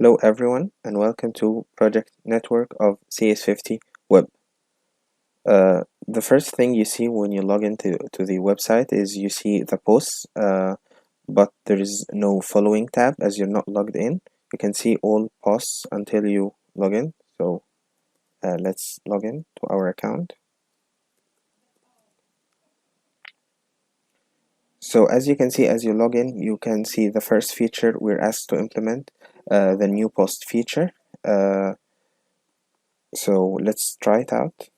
Hello everyone and welcome to project network of CS50 web. The first thing you see when you log into the website is you see the posts, but there is no following tab as you're not logged in. You can see all posts until you log in. So let's log in to our account. So as you can see, as you log in, you can see the first feature we're asked to implement, the new post feature. So let's try it out.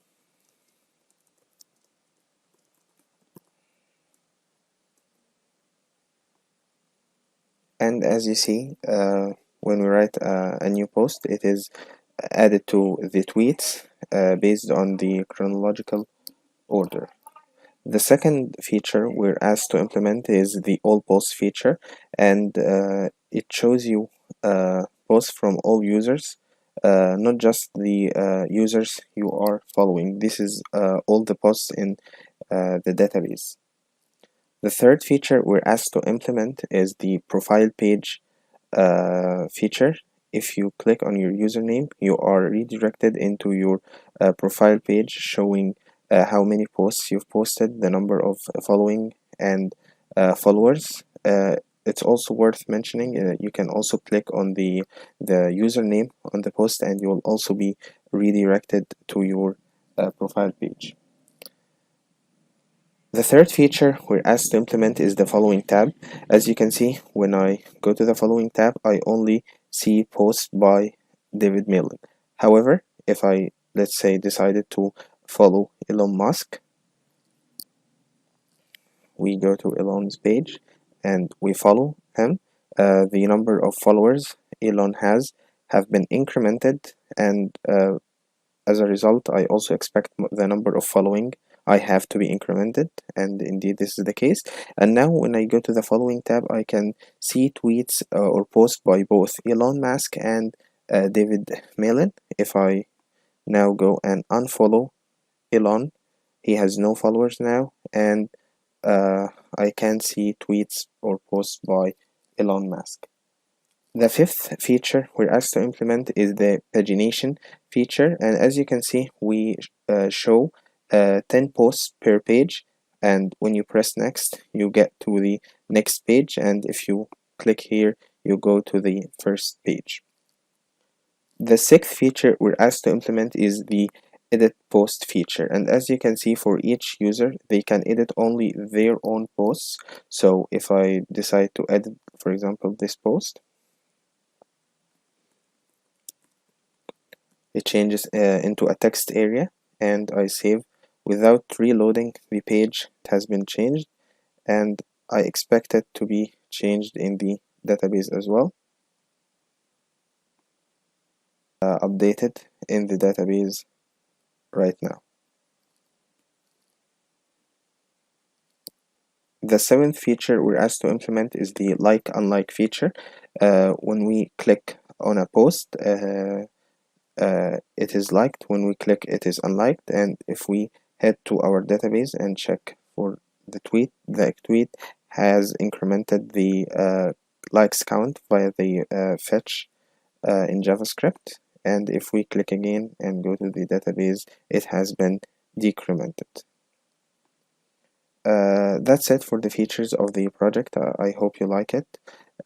And as you see, when we write a new post, it is added to the tweets based on the chronological order. The second feature we're asked to implement is the all posts feature, and it shows you posts from all users, not just the users you are following. This is all the posts in the database. The third feature we're asked to implement is the profile page feature. If you click on your username, you are redirected into your profile page showing how many posts you've posted, the number of following and followers. It's also worth mentioning you can also click on the username on the post and you will also be redirected to your profile page. The third feature we're asked to implement is the following tab. As you can see, when I go to the following tab, I only see posts by David Millen. However, if I, let's say, decided to follow Elon Musk, we go to Elon's page and we follow him. The number of followers Elon has have been incremented, and as a result, I also expect the number of following I have to be incremented, and indeed this is the case. And now when I go to the following tab, I can see tweets or posts by both Elon Musk and David Malin. If I now go and unfollow Elon, he has no followers now, and I can see tweets or posts by Elon Musk. The fifth feature we're asked to implement is the pagination feature, and as you can see, we show 10 posts per page, and when you press next, you get to the next page, and if you click here, you go to the first page. The sixth feature we're asked to implement is the edit post feature, and as you can see, for each user, they can edit only their own posts. So if I decide to edit, for example, this post, it changes into a text area, and I save. Without reloading the page, it has been changed, and I expect it to be changed in the database as well, updated in the database right now. The seventh feature we're asked to implement is the like unlike feature. When we click on a post, it is liked. When we click, it is unliked. And if we head to our database and check for the tweet has incremented the likes count via the fetch in JavaScript. And if we click again and go to the database, it has been decremented. That's it for the features of the project. I hope you like it,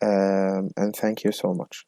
and thank you so much.